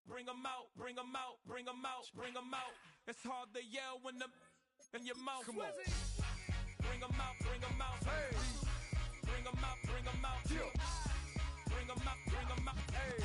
bring 'em out, bring 'em out, bring 'em out, bring 'em out. It's hard to yell when the in your mouth. Come on. Bring 'em out, bring 'em out. Hey. Bring 'em out, bring 'em out. Yeah. Bring 'em out, bring 'em out. Hey.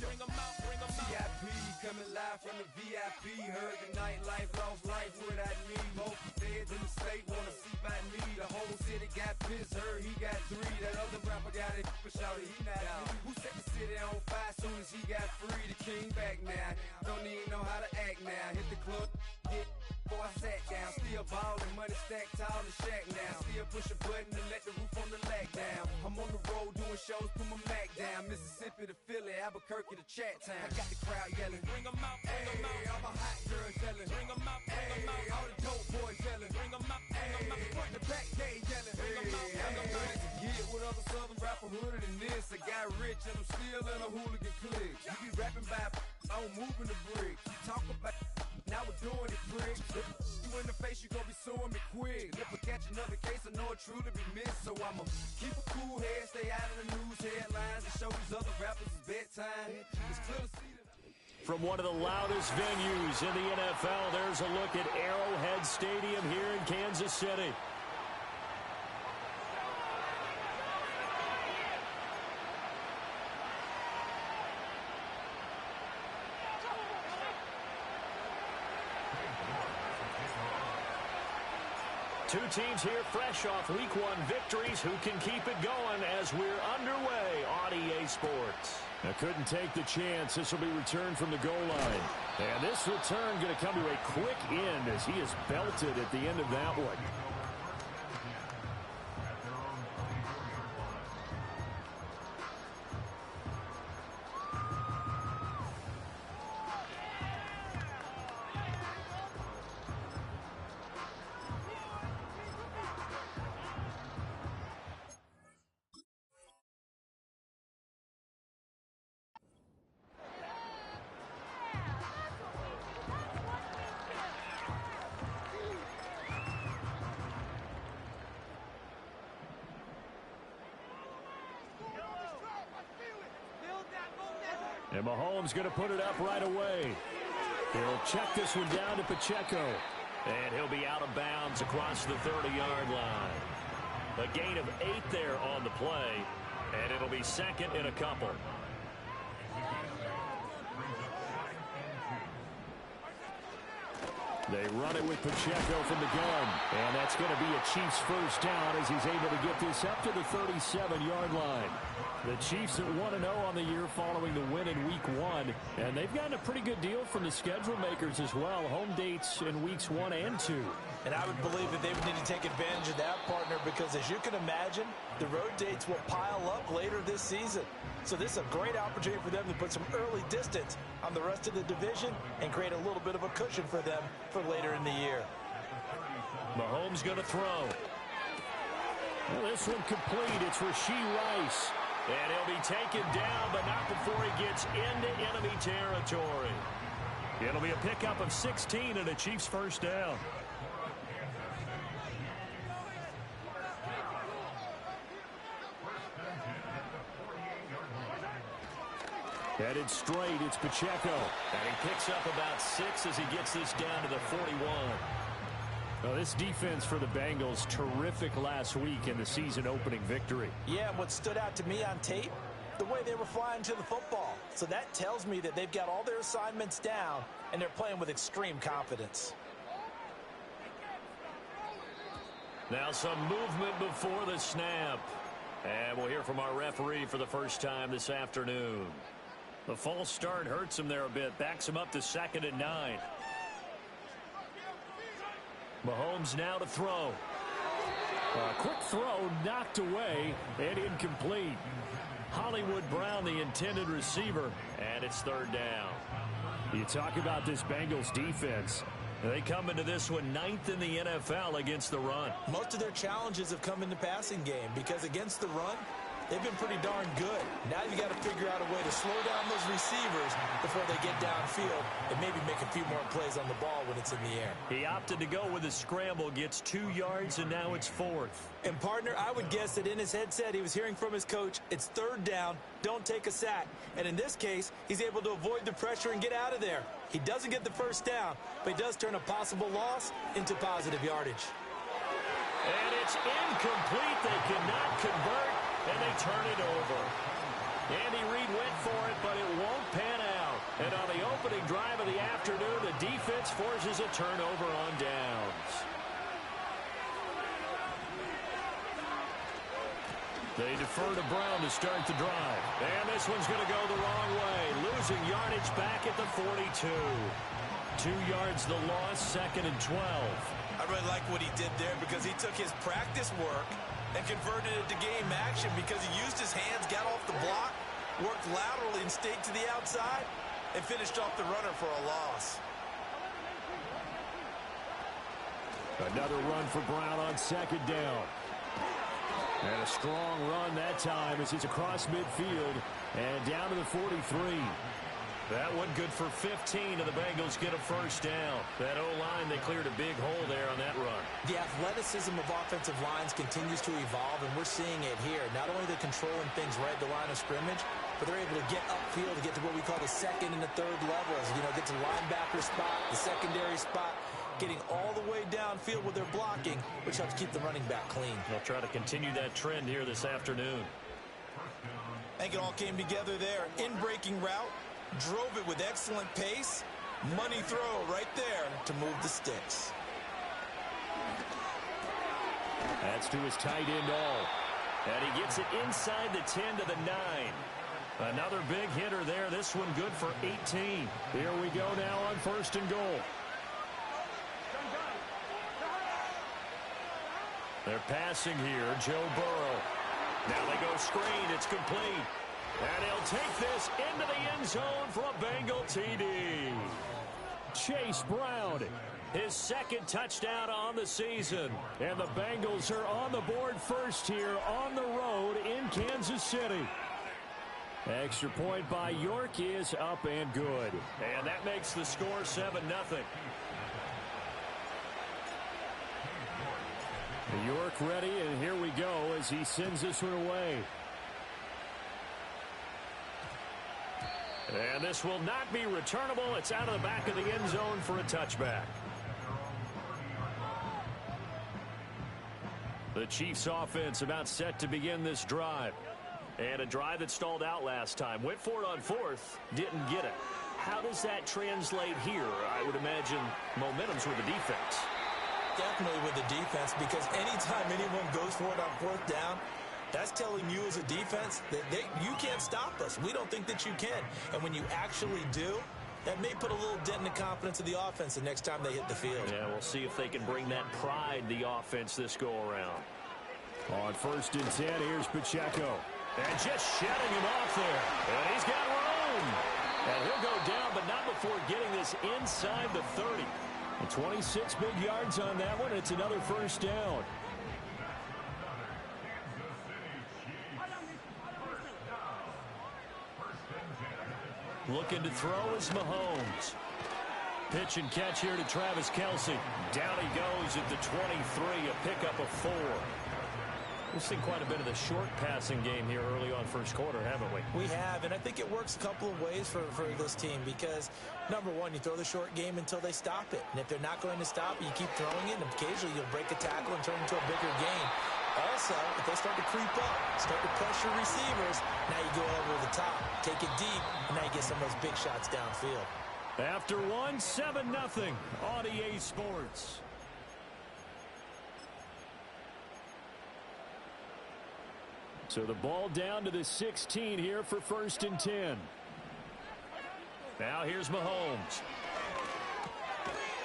Bring 'em out, bring 'em out. VIP coming live from the VIP. Heard the nightlife, lost life without me. Most feds in the state wanna see by me. The whole city got pissed, heard he got 3. That other rapper got it, but shouted he not out. Who set the city on fire soon as he got free? The king back now, don't even know how to act now. Hit the club, get before I sat down. Still ballin', money stacked tall in shack now. Still push a button and let the roof on the lag down. I'm on the road doing shows, put my Mac down. Mississippi to Philly, Albuquerque to Chat Town. I got the crowd yelling, Bring 'em out, bring 'em out. hey, all my hot girls yelling, Bring 'em out, bring 'em hey, out. all the dope boys yelling, Bring 'em out, bring 'em out. hey, front to back they yelling, Bring 'em out, bring 'em out. hey, to get with other southern rapper hooded than this. I got rich and I'm still in a hooligan clique. You be rapping by, I'm moving the bricks. You talk about, now we're doing it, bricks. You in the face, you gon' be suing me quick. If I catch another case, I know it truly be missed. So I'ma keep a cool head, stay out of the news headlines, and show these other rappers it's bedtime. It's clear to see that. From one of the loudest venues in the NFL, there's a look at Arrowhead Stadium here in Kansas City. Two teams here fresh off Week 1 victories. Who can keep it going as we're underway on EA Sports? I couldn't take the chance. This will be returned from the goal line. And this return going to come to a quick end as he is belted at the end of that one. And Mahomes going to put it up right away. He'll check this one down to Pacheco. And he'll be out of bounds across the 30-yard line. A gain of 8 there on the play. And it'll be second and a couple. They run it with Pacheco from the gun. And that's going to be a Chiefs first down as he's able to get this up to the 37-yard line. The Chiefs at 1-0 on the year following the win in Week 1. And they've gotten a pretty good deal from the schedule makers as well. Home dates in Weeks 1 and 2. And I would believe that they would need to take advantage of that, partner, because as you can imagine, the road dates will pile up later this season. So this is a great opportunity for them to put some early distance on the rest of the division and create a little bit of a cushion for them for later in the year. Mahomes going to throw. Well, this one complete. It's Rashee Rice. And he'll be taken down, but not before he gets into enemy territory. It'll be a pickup of 16 and a Chiefs first down. Headed straight, it's Pacheco. And he picks up about 6 as he gets this down to the 41. Well, this defense for the Bengals, terrific last week in the season-opening victory. Yeah, and what stood out to me on tape, the way they were flying to the football. So that tells me that they've got all their assignments down, and they're playing with extreme confidence. Now some movement before the snap. And we'll hear from our referee for the first time this afternoon. The false start hurts him there a bit, backs him up to 2nd and 9. Mahomes now to throw. A quick throw knocked away and incomplete. Hollywood Brown, the intended receiver, and it's 3rd down. You talk about this Bengals defense. They come into this one 9th in the NFL against the run. Most of their challenges have come in the passing game because against the run, they've been pretty darn good. Now you got to figure out a way to slow down those receivers before they get downfield and maybe make a few more plays on the ball when it's in the air. He opted to go with a scramble, gets 2 yards, and now it's 4th. And, partner, I would guess that in his headset he was hearing from his coach, it's 3rd down, don't take a sack. And in this case, he's able to avoid the pressure and get out of there. He doesn't get the 1st down, but he does turn a possible loss into positive yardage. And it's incomplete. They cannot convert, and they turn it over. Andy Reid went for it, but it won't pan out. And on the opening drive of the afternoon, the defense forces a turnover on downs. They defer to Brown to start the drive. And this one's going to go the wrong way. Losing yardage back at the 42. 2 yards the loss, 2nd and 12. I really like what he did there because he took his practice work and converted it to game action because he used his hands, got off the block, worked laterally and stayed to the outside, and finished off the runner for a loss. Another run for Brown on 2nd down. And a strong run that time as he's across midfield and down to the 43. That one good for 15, and the Bengals get a 1st down. That O-line, they cleared a big hole there on that run. The athleticism of offensive lines continues to evolve, and we're seeing it here. Not only are they controlling things right at the line of scrimmage, but they're able to get upfield to get to what we call the 2nd and the 3rd levels. You know, get to the linebacker spot, the secondary spot, getting all the way downfield with their blocking, which helps keep the running back clean. They'll try to continue that trend here this afternoon. I think it all came together there. In-breaking route, drove it with excellent pace. Money throw right there to move the sticks. That's to his tight end all. And he gets it inside the 10 to the 9. Another big hitter there. This one good for 18. Here we go now on 1st and goal. They're passing here. Joe Burrow. Now they go screen. It's complete. And he'll take this into the end zone for a Bengal TD. Chase Brown, his 2nd touchdown on the season. And the Bengals are on the board first here on the road in Kansas City. Extra point by York is up and good. And that makes the score 7-0. York ready, and here we go as he sends this one away. And this will not be returnable. It's out of the back of the end zone for a touchback. The Chiefs offense about set to begin this drive. And a drive that stalled out last time. Went for it on 4th, didn't get it. How does that translate here? I would imagine momentum's with the defense. Definitely with the defense, because anytime anyone goes for it on 4th down, that's telling you as a defense that you can't stop us. We don't think that you can. And when you actually do, that may put a little dent in the confidence of the offense the next time they hit the field. Yeah, we'll see if they can bring that pride, the offense, this go-around. On 1st and 10, here's Pacheco. And just shutting him off there. And he's got room. And he'll go down, but not before getting this inside the 30. 26 big yards on that one. It's another 1st down. Looking to throw is Mahomes. Pitch and catch here to Travis Kelce. Down he goes at the 23, a pickup of 4. We've seen quite a bit of the short passing game here early on 1st quarter, haven't we? We have, and I think it works a couple of ways for this team because, number one, you throw the short game until they stop it. And if they're not going to stop it, you keep throwing it, and occasionally you'll break a tackle and turn it into a bigger game. Also, if they start to creep up, start to pressure receivers, now you go over the top, take it deep, and now you get some of those big shots downfield. After 7-0 on EA Sports. So the ball down to the 16 here for 1st and 10. Now here's Mahomes.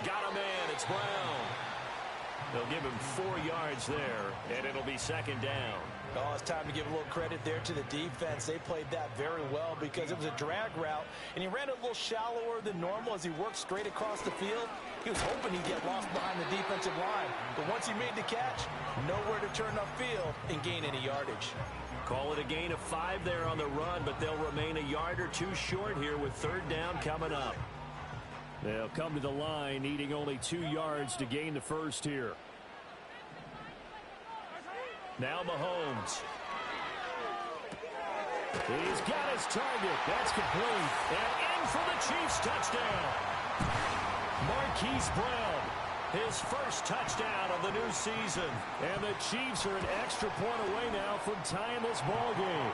Got a man. It's Brown. They'll give him 4 yards there, and it'll be 2nd down. Oh, it's time to give a little credit there to the defense. They played that very well because it was a drag route, and he ran it a little shallower than normal as he worked straight across the field. He was hoping he'd get lost behind the defensive line, but once he made the catch, nowhere to turn upfield and gain any yardage. Call it a gain of 5 there on the run, but they'll remain a yard or 2 short here with third down coming up. They'll come to the line needing only 2 yards to gain the first here. Now Mahomes. He's got his target. That's complete. And in for the Chiefs touchdown. Marquise Brown, his first touchdown of the new season. And the Chiefs are an extra point away now from tying this ball game.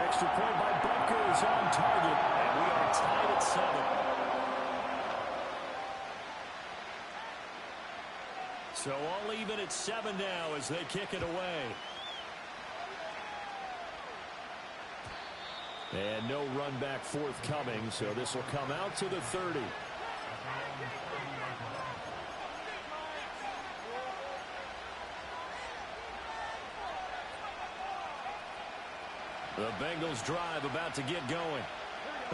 Extra point by Butker is on target. And we are tied at 7. So all even at 7 now as they kick it away. And no run back forthcoming, so this will come out to the 30. The Bengals drive about to get going.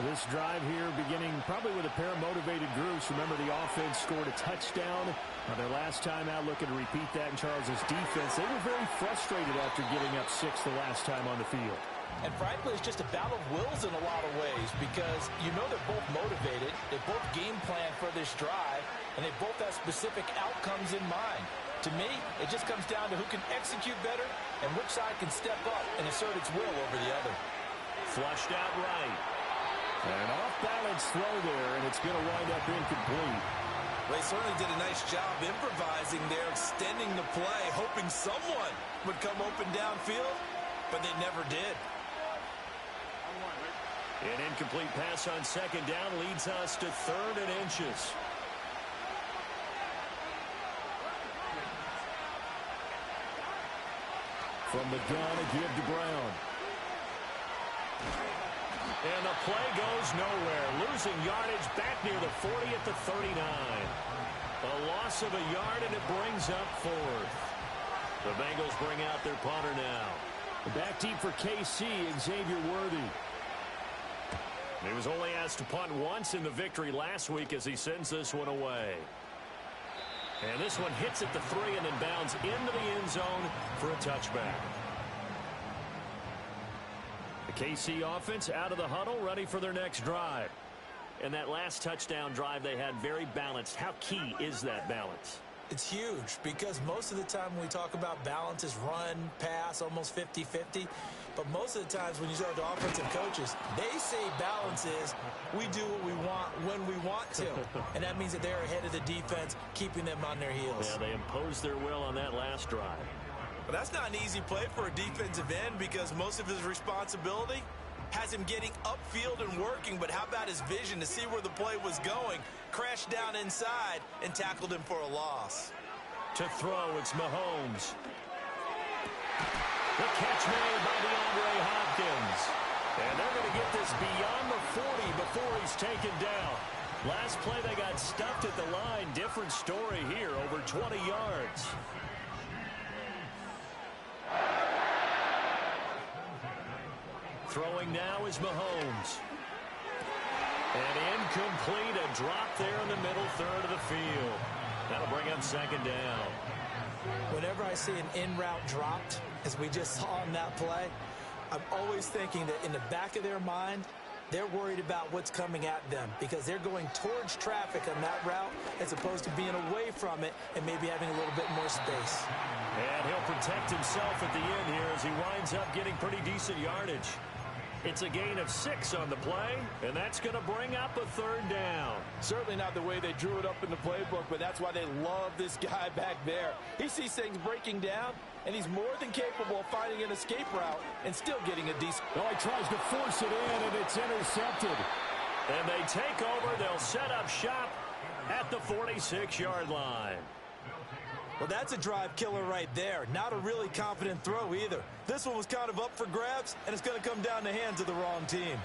This drive here beginning probably with a pair of motivated groups. Remember, the offense scored a touchdown their last time out, looking to repeat that in Charles's defense. They were very frustrated after giving up 6 the last time on the field. And frankly, it's just a battle of wills in a lot of ways because you know they're both motivated, they both game plan for this drive, and they both have specific outcomes in mind. To me, it just comes down to who can execute better and which side can step up and assert its will over the other. Flushed out right. An off-balance throw there, and it's going to wind up incomplete. Well, they certainly did a nice job improvising there, extending the play, hoping someone would come open downfield, but they never did. An incomplete pass on second down leads us to 3rd and inches. From the gun, a give to Brown. And the play goes nowhere. Losing yardage back near the 40 at the 39. A loss of a yard, and it brings up 4th. The Bengals bring out their punter now. Back deep for KC, Xavier Worthy. He was only asked to punt once in the victory last week as he sends this one away. And this one hits at the 3 and then bounds into the end zone for a touchback. The KC offense out of the huddle, ready for their next drive. And that last touchdown drive they had very balanced. How key is that balance? It's huge because most of the time when we talk about balance is run, pass, almost 50-50. But most of the times when you talk to offensive coaches, they say balance is we do what we want when we want to. And that means that they're ahead of the defense, keeping them on their heels. Yeah, they imposed their will on that last drive. But that's not an easy play for a defensive end because most of his responsibility has him getting upfield and working, but how about his vision to see where the play was going? Crashed down inside and tackled him for a loss. To throw, it's Mahomes. The catch made by DeAndre Hopkins. And they're going to get this beyond the 40 before he's taken down. Last play they got stuffed at the line. Different story here, over 20 yards. Throwing now is Mahomes. And incomplete, a drop there in the middle third of the field. That'll bring up 2nd down. Whenever I see an in-route dropped, as we just saw on that play, I'm always thinking that in the back of their mind, they're worried about what's coming at them because they're going towards traffic on that route as opposed to being away from it and maybe having a little bit more space. And he'll protect himself at the end here as he winds up getting pretty decent yardage. It's a gain of 6 on the play, and that's going to bring up a 3rd down. Certainly not the way they drew it up in the playbook, but that's why they love this guy back there. He sees things breaking down, and he's more than capable of finding an escape route and still getting a decent... Oh, he tries to force it in, and it's intercepted. And they take over. They'll set up shop at the 46-yard line. Well, that's a drive killer right there. Not a really confident throw either. This one was kind of up for grabs, and it's going to come down the hands of the wrong team.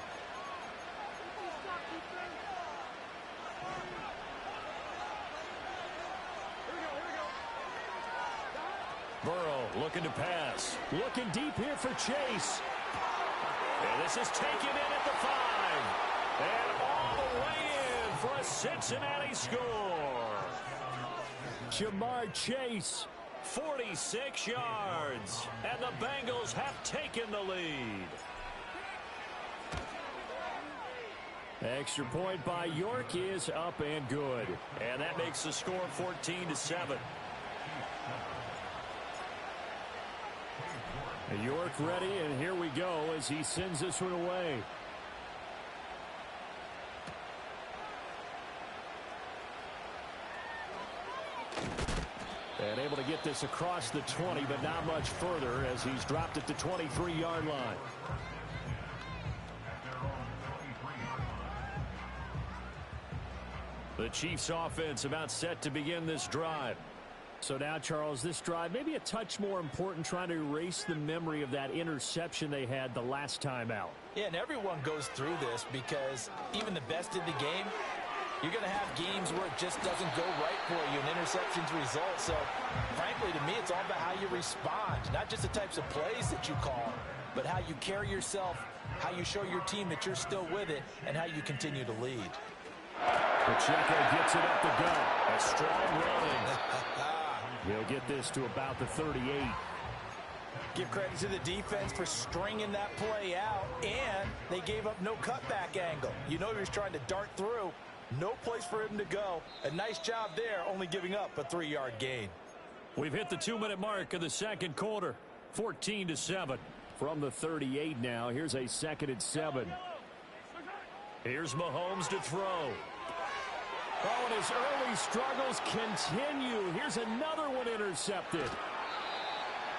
Burrow looking to pass. Looking deep here for Chase. And this is taken in at the 5. And all the way in for a Cincinnati score. Jamar Chase 46 yards, and the Bengals have taken the lead. Extra point by York is up and good, and that makes the score 14-7. York ready, and here we go as he sends this one away. And able to get this across the 20, but not much further as he's dropped it to 23-yard line. The Chiefs offense about set to begin this drive. So now, Charles, this drive maybe a touch more important, trying to erase the memory of that interception they had the last time out. Yeah, and everyone goes through this because even the best in the game, you're going to have games where it just doesn't go right for you, and interceptions result. So, frankly, to me, it's all about how you respond, not just the types of plays that you call, but how you carry yourself, how you show your team that you're still with it, and how you continue to lead. Pacheco gets it up the gut. A strong running. He'll get this to about the 38. Give credit to the defense for stringing that play out, and they gave up no cutback angle. You know he was trying to dart through. No place for him to go. A nice job there, only giving up a 3-yard gain. We've hit the 2-minute mark of the second quarter. 14-7 from the 38 now. Here's a 2nd and 7. Here's Mahomes to throw. Oh, and his early struggles continue. Here's another one intercepted.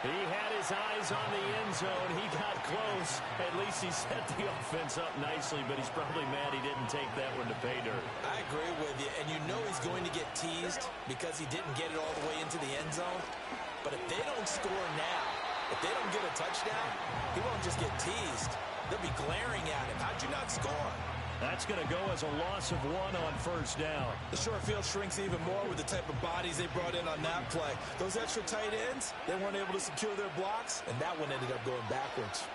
He had his eyes on the end zone. He got close. At least he set the offense up nicely, but he's probably mad he didn't take that one to pay dirt. I agree with you, and you know he's going to get teased because he didn't get it all the way into the end zone. But if they don't score now, if they don't get a touchdown, he won't just get teased. They'll be glaring at him. How'd you not score? That's going to go as a loss of 1 on first down. The short field shrinks even more with the type of bodies they brought in on that play. Those extra tight ends, they weren't able to secure their blocks, and that one ended up going backwards.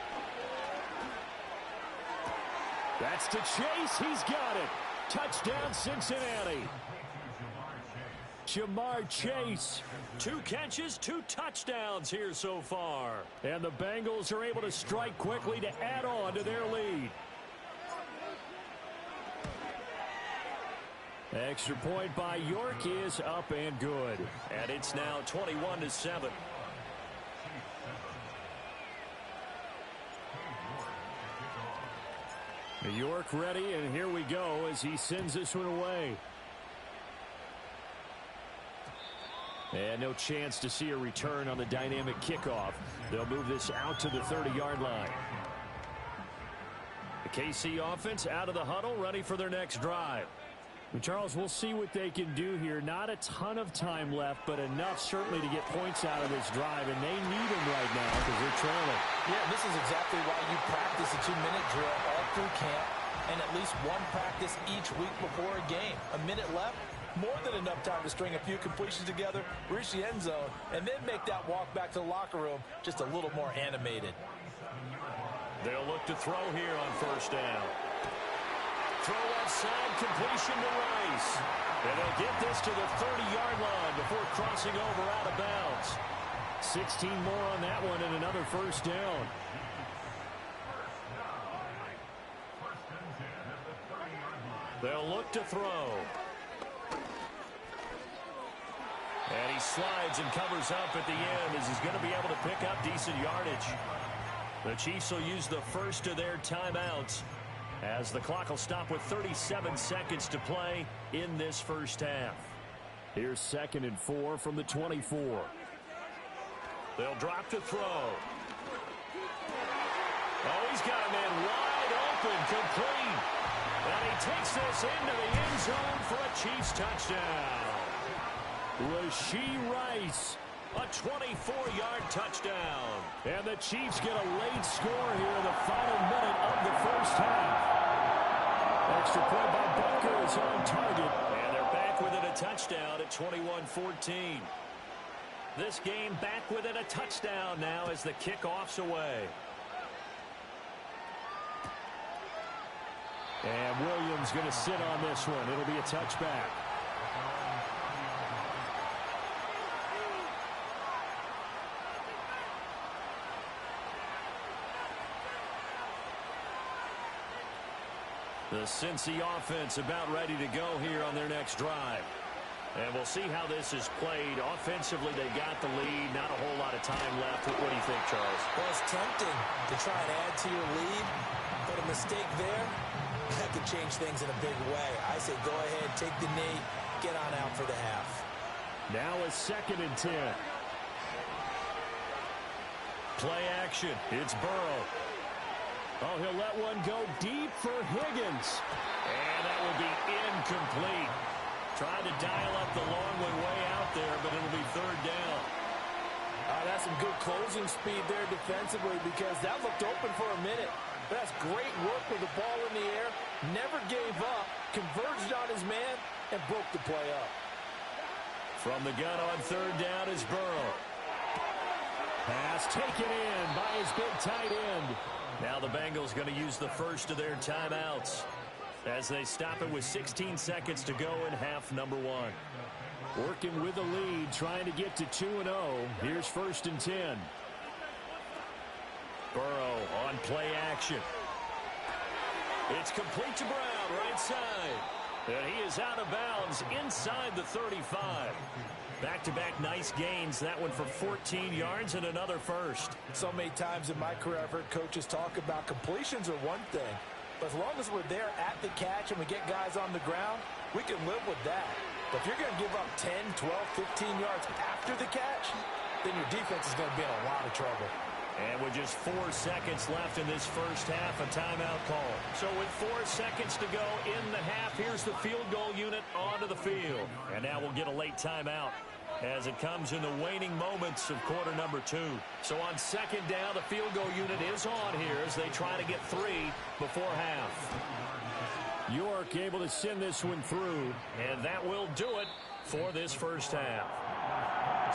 That's to Chase. He's got it. Touchdown, Cincinnati. Jamar Chase. 2 catches, 2 touchdowns here so far. And the Bengals are able to strike quickly to add on to their lead. Extra point by York is up and good. And it's now 21-7. York ready, and here we go as he sends this one away. And no chance to see a return on the dynamic kickoff. They'll move this out to the 30-yard line. The KC offense out of the huddle, ready for their next drive. Charles, we'll see what they can do here. Not a ton of time left, but enough certainly to get points out of this drive, and they need them right now because they're trailing. Yeah, this is exactly why you practice a 2-minute drill all through camp and at least one practice each week before a game. A minute left, more than enough time to string a few completions together, reach the end zone, and then make that walk back to the locker room just a little more animated. They'll look to throw here on first down. Throw outside, completion to Rice. And they'll get this to the 30-yard line before crossing over out of bounds. 16 more on that one and another first down. They'll look to throw. And he slides and covers up at the end as he's going to be able to pick up decent yardage. The Chiefs will use the first of their timeouts, as the clock will stop with 37 seconds to play in this first half. Here's 2nd and 4 from the 24. They'll drop to throw. Oh, he's got a man wide open, complete. And he takes this into the end zone for a Chiefs touchdown. Rashee Rice, a 24-yard touchdown. And the Chiefs get a late score here in the final minute of the first half. Extra point by Butker is on target. And they're back within a touchdown at 21-14. This game back within a touchdown now as the kickoff's away. And Williams going to sit on this one. It'll be a touchback. The Cincy offense about ready to go here on their next drive. And we'll see how this is played. Offensively, they got the lead. Not a whole lot of time left. What do you think, Charles? Well, it's tempting to try and add to your lead, but a mistake there, that could change things in a big way. I say go ahead, take the knee, get on out for the half. Now a 2nd and 10. Play action. It's Burrow. Oh, he'll let one go deep for Higgins. And that will be incomplete. Trying to dial up the long way out there, but it'll be 3rd down. That's some good closing speed there defensively because that looked open for a minute. But that's great work with the ball in the air. Never gave up, converged on his man, and broke the play up. From the gun on 3rd down is Burrow. Pass taken in by his big tight end. Now the Bengals going to use the first of their timeouts as they stop it with 16 seconds to go in half number 1. Working with the lead, trying to get to 2-0. Here's 1st and 10. Burrow on play action. It's complete to Brown, right side. And he is out of bounds inside the 35. Back-to-back nice gains. That one for 14 yards and another first. So many times in my career I've heard coaches talk about completions are one thing. But as long as we're there at the catch and we get guys on the ground, we can live with that. But if you're going to give up 10, 12, 15 yards after the catch, then your defense is going to be in a lot of trouble. And with just 4 seconds left in this first half, a timeout call. So with 4 seconds to go in the half, here's the field goal unit onto the field. And now we'll get a late timeout as it comes in the waning moments of quarter number 2. So on 2nd down, the field goal unit is on here as they try to get 3 before half. York able to send this one through, and that will do it for this first half.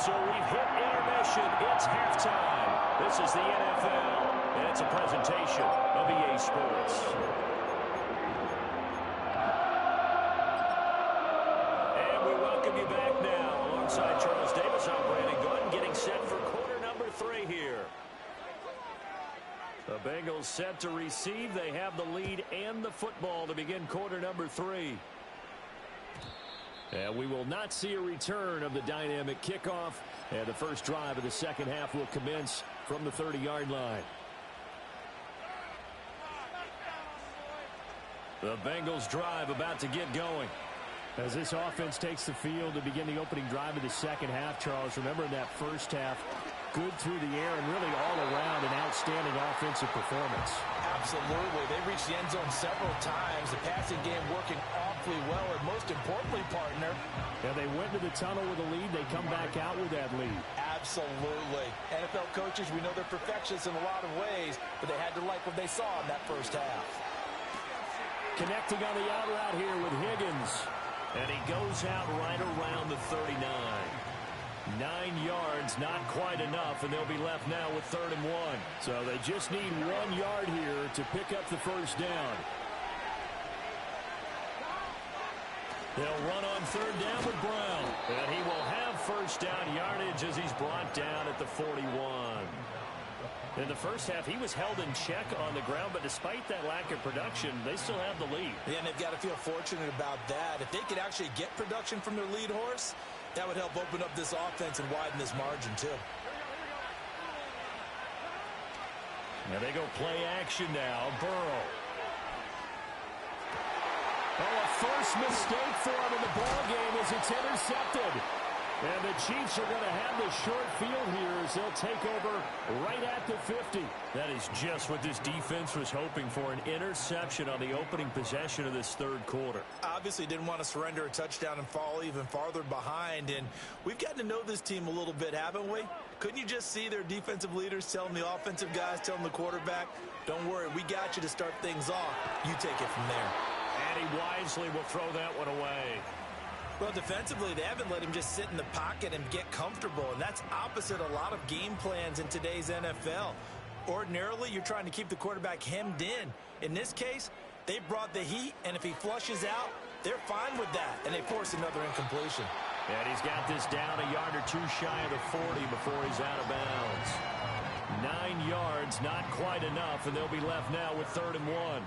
So we've hit intermission. It's halftime. This is the NFL, and it's a presentation of EA Sports. And we welcome you back now. Alongside Charles Davis, I'm Brandon Gordon, getting set for quarter number 3 here. The Bengals set to receive. They have the lead and the football to begin quarter number 3. And we will not see a return of the dynamic kickoff. And the first drive of the second half will commence from the 30-yard line. The Bengals drive about to get going. As this offense takes the field to begin the opening drive of the second half, Charles, remember in that first half, good through the air and really all around an outstanding offensive performance. Absolutely. They reached the end zone several times. The passing game working awfully well, and most importantly, partner. Yeah, they went to the tunnel with a lead. They come back out with that lead. Absolutely. NFL coaches, we know they're perfectionists in a lot of ways, but they had to like what they saw in that first half. Connecting on the out route here with Higgins. And he goes out right around the 39. 9 yards, not quite enough, and they'll be left now with 3rd and 1. So they just need 1 yard here to pick up the first down. They'll run on 3rd down with Brown. And he will have first down yardage as he's brought down at the 41. In the first half, he was held in check on the ground, but despite that lack of production, they still have the lead. Yeah, and they've got to feel fortunate about that. If they could actually get production from their lead horse, that would help open up this offense and widen this margin, too. Now they go play action now. Burrow. Oh, a first mistake for him in the ballgame as it's intercepted. And the Chiefs are going to have the short field here as they'll take over right at the 50. That is just what this defense was hoping for, an interception on the opening possession of this third quarter. Obviously didn't want to surrender a touchdown and fall even farther behind. And we've gotten to know this team a little bit, haven't we? Couldn't you just see their defensive leaders telling the offensive guys, telling the quarterback, don't worry, we got you to start things off. You take it from there. And he wisely will throw that one away. Well, defensively, they haven't let him just sit in the pocket and get comfortable, and that's opposite a lot of game plans in today's NFL. Ordinarily, you're trying to keep the quarterback hemmed in. In this case, they brought the heat, and if he flushes out, they're fine with that, and they force another incompletion. And he's got this down a yard or two shy of the 40 before he's out of bounds. 9 yards, not quite enough, and they'll be left now with 3rd and 1.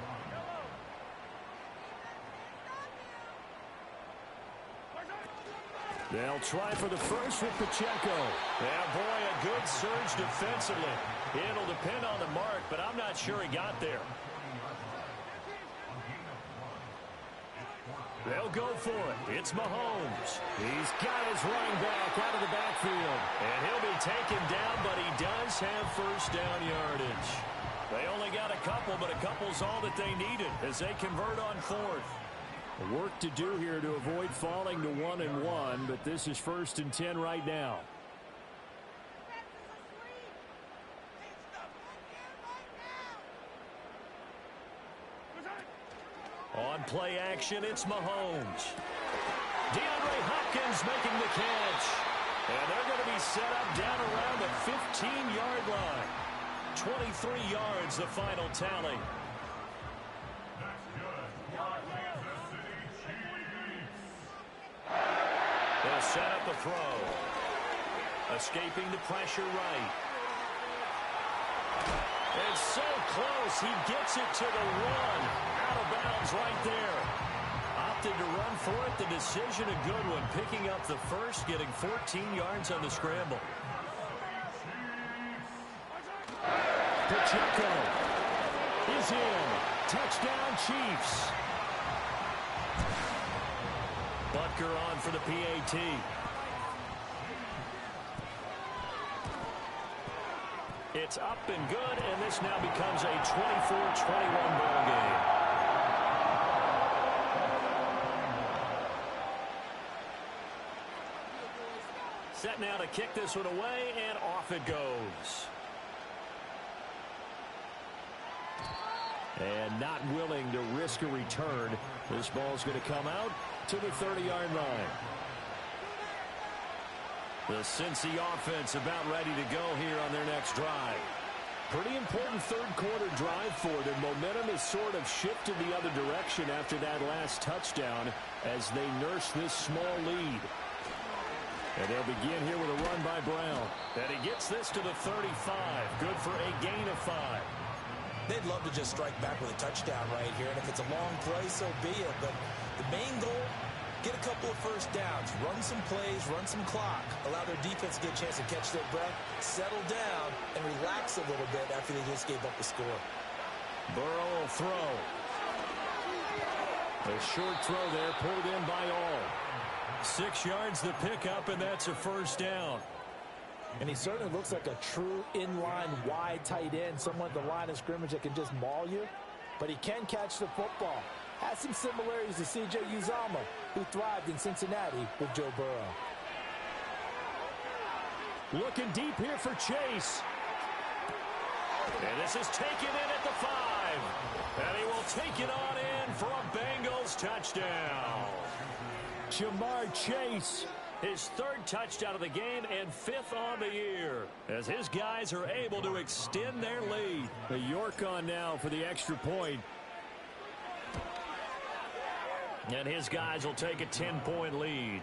They'll try for the first with Pacheco. Yeah, boy, a good surge defensively. It'll depend on the mark, but I'm not sure he got there. They'll go for it. It's Mahomes. He's got his running back out of the backfield. And he'll be taken down, but he does have first down yardage. They only got a couple, but a couple's all that they needed as they convert on fourth. Work to do here to avoid falling to 1-1, but this is 1st and 10 right now. On play action, it's Mahomes. DeAndre Hopkins making the catch. And they're going to be set up down around the 15-yard line. 23 yards, the final tally. They'll set up a throw. Escaping the pressure right. And so close, he gets it to the one. Out of bounds right there. Opted to run for it. The decision a good one. Picking up the first, getting 14 yards on the scramble. Pacheco is in. Touchdown, Chiefs. Butker on for the PAT. It's up and good, and this now becomes a 24-21 ball game. Set now to kick this one away, and off it goes. And not willing to risk a return. This ball's going to come out to the 30-yard line. The Cincy offense about ready to go here on their next drive. Pretty important third-quarter drive for them. Momentum has sort of shifted the other direction after that last touchdown as they nurse this small lead. And they'll begin here with a run by Brown. And he gets this to the 35. Good for a gain of 5. They'd love to just strike back with a touchdown right here, and if it's a long play, so be it. But the main goal, get a couple of first downs, run some plays, run some clock, allow their defense to get a chance to catch their breath, settle down, and relax a little bit after they just gave up the score. Burrow will throw. A short throw there, pulled in by all. 6 yards the pickup, and that's a first down. And he certainly looks like a true inline wide tight end, someone at the line of scrimmage that can just maul you, but he can catch the football. Has some similarities to C.J. Uzomah, who thrived in Cincinnati with Joe Burrow. Looking deep here for Chase. And this is taken in at the 5. And he will take it on in for a Bengals touchdown. Jamar Chase, his 3rd touchdown of the game and 5th on the year, as his guys are able to extend their lead. The York on now for the extra point. And his guys will take a 10-point lead.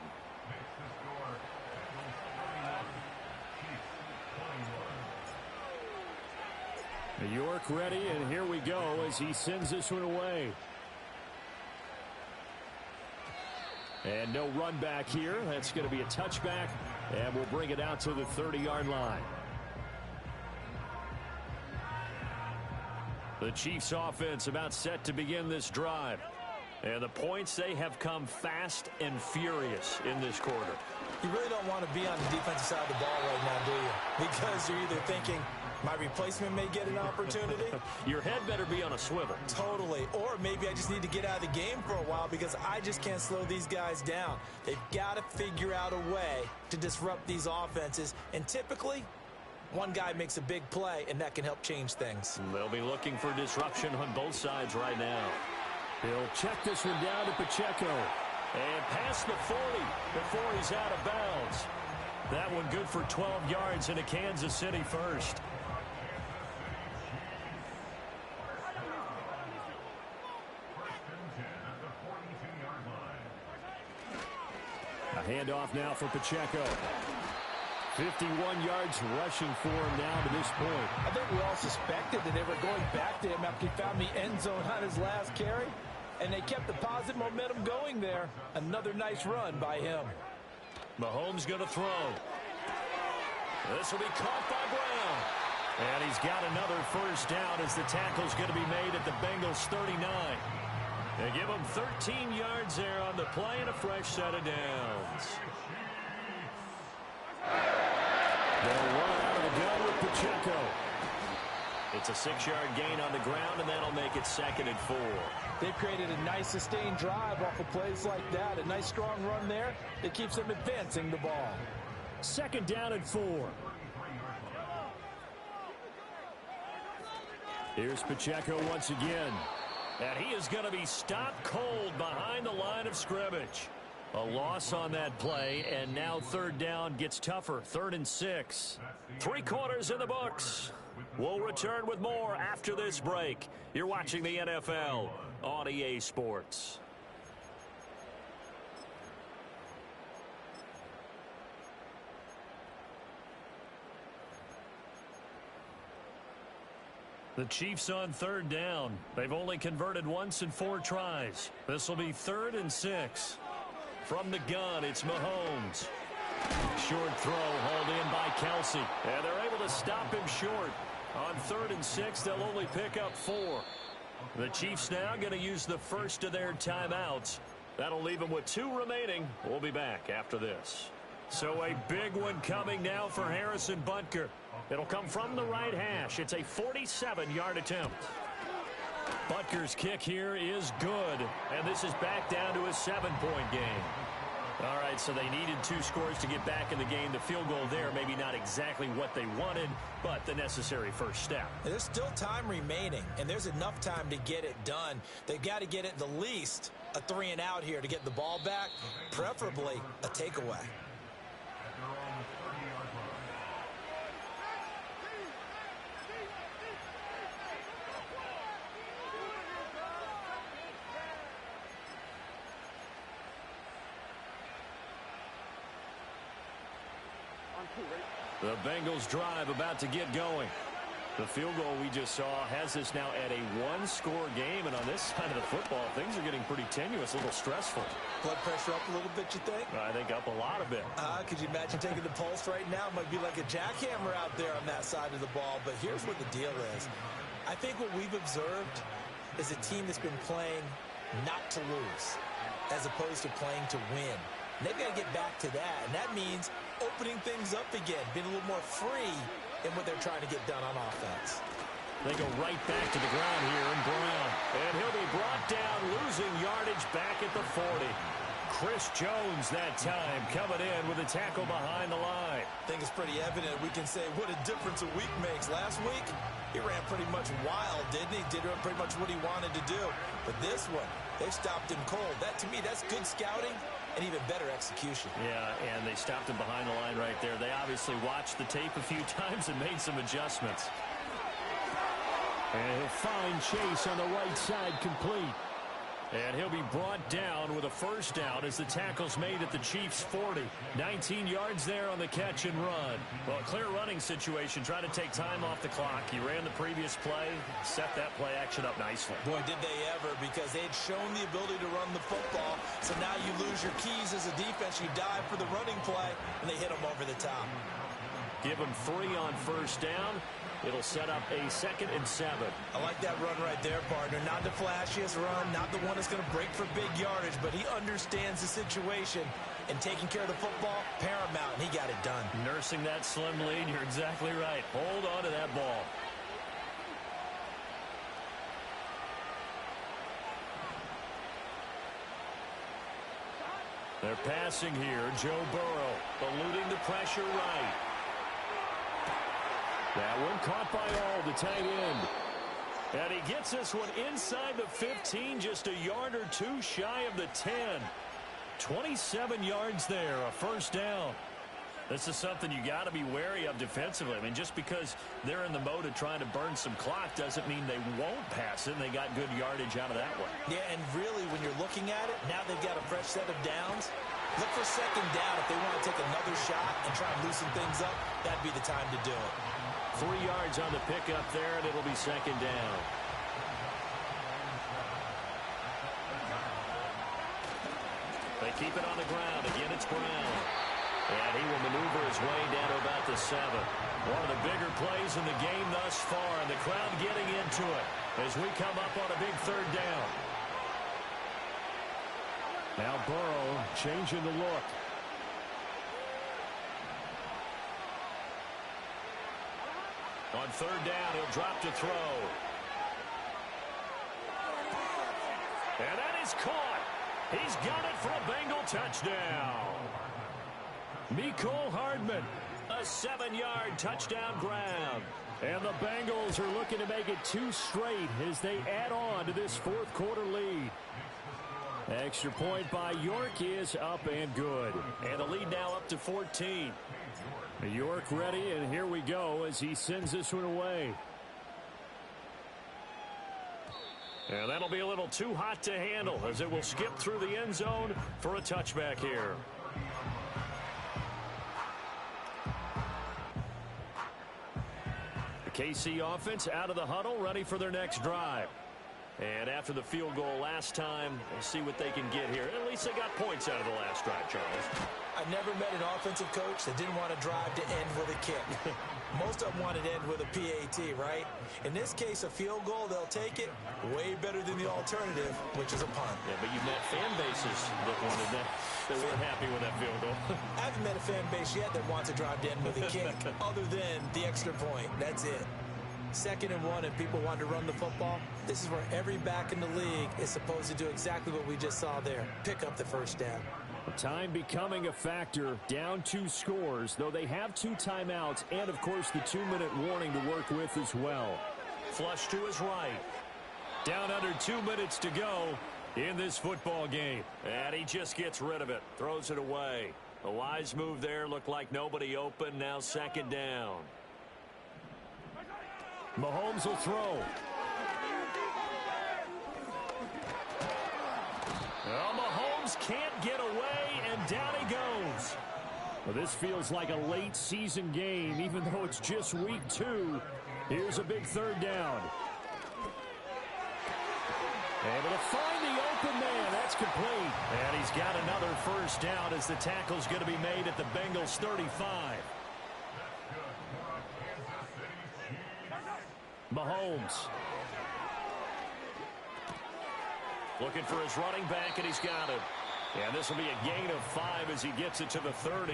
New York ready, and here we go as he sends this one away. And no run back here. That's going to be a touchback, and we'll bring it out to the 30-yard line. The Chiefs offense about set to begin this drive. And the points, they have come fast and furious in this quarter. You really don't want to be on the defensive side of the ball right now, do you? Because you're either thinking, my replacement may get an opportunity. Your head better be on a swivel. Totally. Or maybe I just need to get out of the game for a while because I just can't slow these guys down. They've got to figure out a way to disrupt these offenses. And typically, one guy makes a big play, and that can help change things. They'll be looking for disruption on both sides right now. He'll check this one down to Pacheco. And past the 40 before he's out of bounds. That one good for 12 yards into Kansas City first. A handoff now for Pacheco. 51 yards rushing for him now to this point. I think we all suspected that they were going back to him after he found the end zone on his last carry. And they kept the positive momentum going there. Another nice run by him. Mahomes going to throw. This will be caught by Brown. And he's got another first down as the tackle's going to be made at the Bengals 39. They give him 13 yards there on the play and a fresh set of downs. They'll run out of the gun with Pacheco. It's a 6-yard gain on the ground, and that'll make it 2nd and 4. They've created a nice sustained drive off of plays like that. A nice strong run there. It keeps them advancing the ball. 2nd down and 4. Here's Pacheco once again. And he is going to be stopped cold behind the line of scrimmage. A loss on that play, and now 3rd down gets tougher. 3rd and 6. 3 quarters in the books. We'll return with more after this break. You're watching the NFL on EA Sports. The Chiefs on 3rd down. They've only converted once in 4 tries. This will be 3rd and 6. From the gun, it's Mahomes. Short throw hauled in by Kelsey. And they're able to stop him short. On 3rd and 6, they'll only pick up 4. The Chiefs now going to use the first of their timeouts. That'll leave them with 2 remaining. We'll be back after this. So a big one coming now for Harrison Butker. It'll come from the right hash. It's a 47-yard attempt. Butker's kick here is good, and this is back down to a 7-point game. All right, so they needed 2 scores to get back in the game. The field goal there, maybe not exactly what they wanted, but the necessary first step. There's still time remaining, and there's enough time to get it done. They've got to get it the least a 3 and out here to get the ball back, preferably a takeaway. The Bengals drive about to get going. The field goal we just saw has us now at a 1-score game, and on this side of the football, things are getting pretty tenuous, a little stressful. Blood pressure up a little bit, you think? I think up a lot of it. Could you imagine taking the pulse right now? It might be like a jackhammer out there on that side of the ball, but here's what the deal is. I think what we've observed is a team that's been playing not to lose as opposed to playing to win. And they've got to get back to that, and that means opening things up again, being a little more free in what they're trying to get done on offense. They go right back to the ground here in Brown. And he'll be brought down, losing yardage back at the 40. Chris Jones that time coming in with a tackle behind the line. I think it's pretty evident. We can say what a difference a week makes. Last week, he ran pretty much wild, didn't he? Did pretty much what he wanted to do. But this one, they stopped him cold. That, to me, that's good scouting and even better execution. Yeah, and they stopped him behind the line right there. They obviously watched the tape a few times and made some adjustments. And he'll find Chase on the right side complete. And he'll be brought down with a first down as the tackle's made at the Chiefs' 40. 19 yards there on the catch and run. Well, a clear running situation, trying to take time off the clock. He ran the previous play, set that play action up nicely. Boy, did they ever, because they had shown the ability to run the football. So now you lose your keys as a defense. You dive for the running play, and they hit them over the top. Give him 3 on first down. It'll set up a 2nd and 7. I like that run right there, partner. Not the flashiest run, not the one that's going to break for big yardage, but he understands the situation, and taking care of the football, paramount, and he got it done. Nursing that slim lead, you're exactly right. Hold on to that ball. They're passing here. Joe Burrow eluding the pressure right. That one caught by All, the tight end. And he gets this one inside the 15, just a yard or 2 shy of the 10. 27 yards there, a first down. This is something you got to be wary of defensively. I mean, just because they're in the mode of trying to burn some clock doesn't mean they won't pass it, and they got good yardage out of that one. Yeah, and really, when you're looking at it, now they've got a fresh set of downs. Look for second down if they want to take another shot and try and loosen things up. That'd be the time to do it. 3 yards on the pickup there, and it'll be second down. They keep it on the ground. Again, it's Brown. And he will maneuver his way down to about the 7. One of the bigger plays in the game thus far, and the crowd getting into it as we come up on a big 3rd down. Now Burrow changing the look. On 3rd down, he'll drop to throw. And that is caught. He's got it for a Bengal touchdown. Mecole Hardman, a 7-yard touchdown grab. And the Bengals are looking to make it 2 straight as they add on to this 4th quarter lead. Extra point by York is up and good. And the lead now up to 14. York ready, and here we go as he sends this one away. And that'll be a little too hot to handle as it will skip through the end zone for a touchback here. The KC offense out of the huddle, ready for their next drive. And after the field goal last time, we'll see what they can get here. At least they got points out of the last drive, Charles. I've never met an offensive coach that didn't want to drive to end with a kick. Most of them want to end with a PAT, right? In this case, a field goal, they'll take it way better than the alternative, which is a punt. Yeah, but you've met fan bases that wanted that, that weren't happy with that field goal. I haven't met a fan base yet that wants to drive to end with a kick other than the extra point. That's it. 2nd and 1 and people want to run the football. This is where every back in the league is supposed to do exactly what we just saw there. Pick up the 1st down. Time becoming a factor, down 2 scores, though they have 2 timeouts and, of course, the 2-minute warning to work with as well. Flush to his right. Down under 2 minutes to go in this football game. And he just gets rid of it, throws it away. A wise move there, looked like nobody open, now 2nd down. Mahomes will throw. Well, Mahomes can't get away, and down he goes. Well, this feels like a late season game, even though it's just week 2. Here's a big 3rd down. Able to find the open man. That's complete. And he's got another 1st down as the tackle's going to be made at the Bengals 35. Mahomes. Looking for his running back, and he's got it. And this will be a gain of 5 as he gets it to the 30.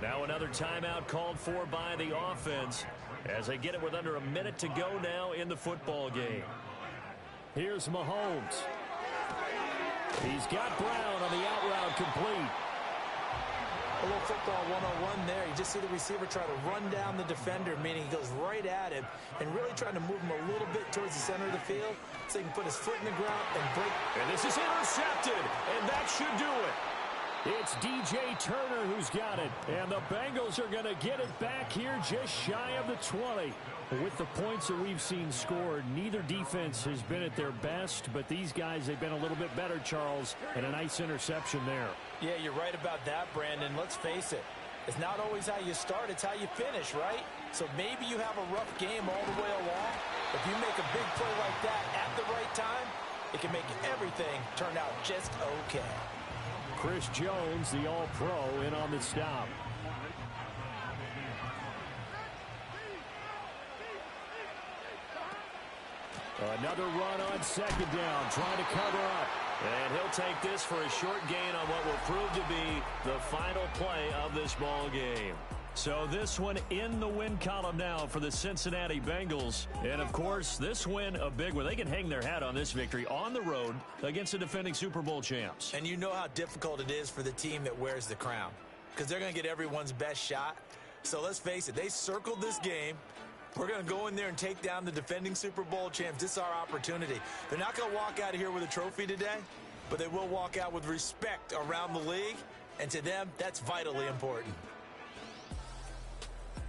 Now another timeout called for by the offense as they get it with under a minute to go now in the football game. Here's Mahomes. He's got Brown on the out route complete. A little football 101 there. You just see the receiver try to run down the defender, meaning he goes right at him and really trying to move him a little bit towards the center of the field so he can put his foot in the ground and break. And this is intercepted, and that should do it. It's DJ Turner who's got it, and the Bengals are going to get it back here just shy of the 20. With the points that we've seen scored, neither defense has been at their best, but these guys, they've been a little bit better, Charles, and a nice interception there. Yeah, you're right about that, Brandon. Let's face it. It's not always how you start, it's how you finish, right? So maybe you have a rough game all the way along. If you make a big play like that at the right time, it can make everything turn out just okay. Chris Jones, the All-Pro, in on the stop. Another run on 2nd down, trying to cover up. And he'll take this for a short gain on what will prove to be the final play of this ball game. So this one in the win column now for the Cincinnati Bengals. And, of course, this win a big one. They can hang their hat on this victory on the road against the defending Super Bowl champs. And you know how difficult it is for the team that wears the crown because they're going to get everyone's best shot. So let's face it, they circled this game. We're going to go in there and take down the defending Super Bowl champs. This is our opportunity. They're not going to walk out of here with a trophy today, but they will walk out with respect around the league. And to them, that's vitally important.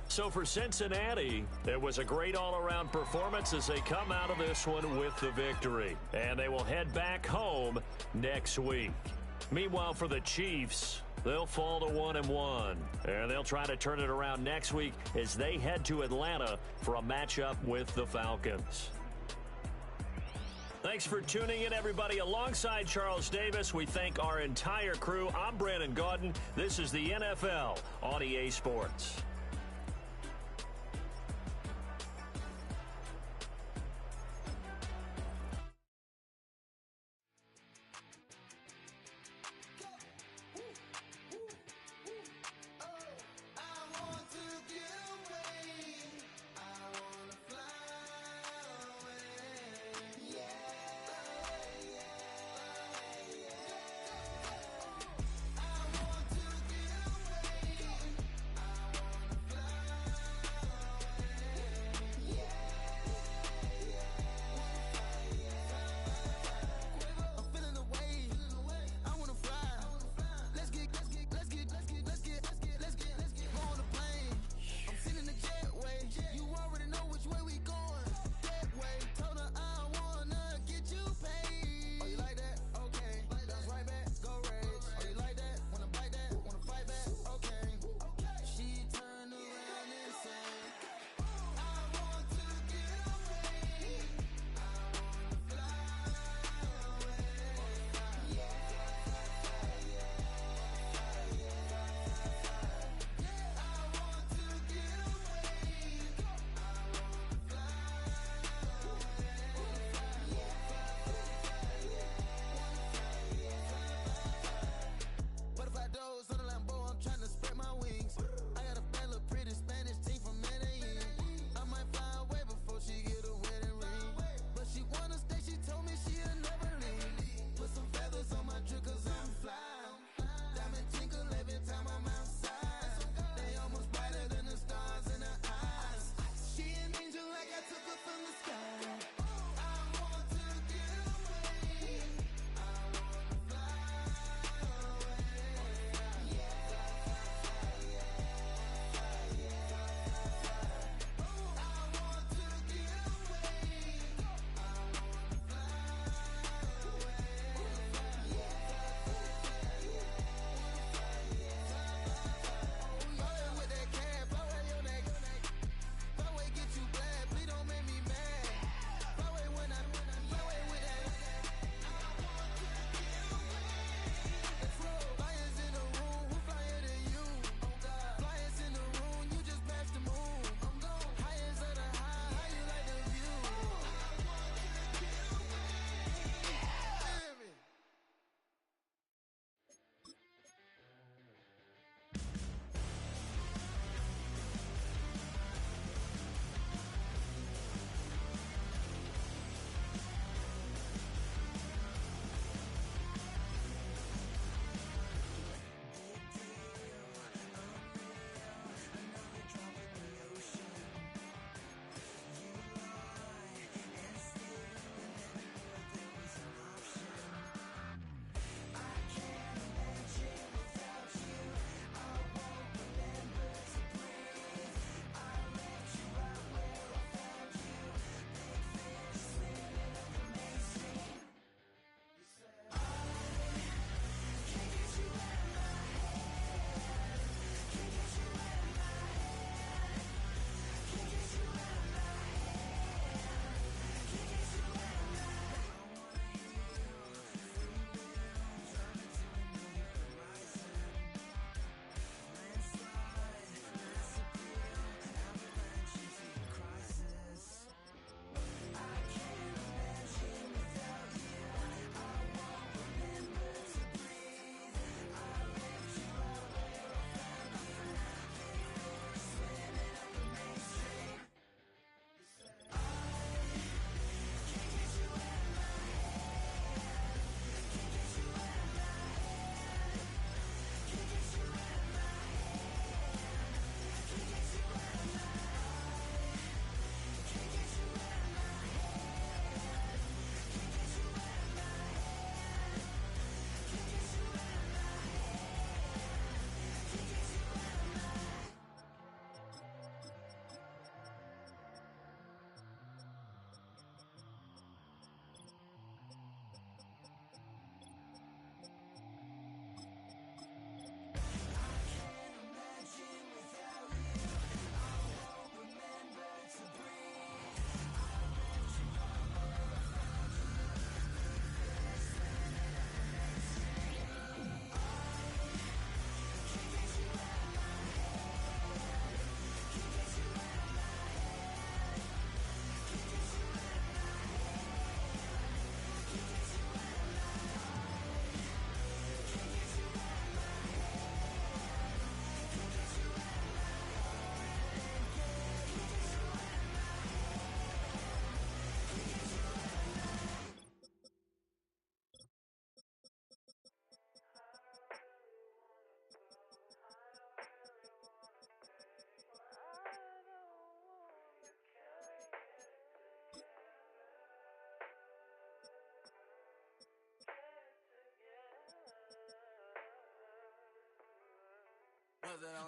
So for Cincinnati, it was a great all-around performance as they come out of this one with the victory. And they will head back home next week. Meanwhile, for the Chiefs, they'll fall to 1-1. And they'll try to turn it around next week as they head to Atlanta for a matchup with the Falcons. Thanks for tuning in, everybody. Alongside Charles Davis, we thank our entire crew. I'm Brandon Gaudin. This is the NFL on EA Sports.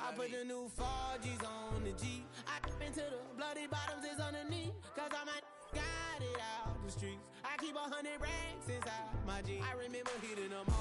I put the new 4Gs on the G. I into the bloody bottoms is underneath. Cause I might got it out the streets. I keep 100 racks inside my jeans. I remember hitting them all.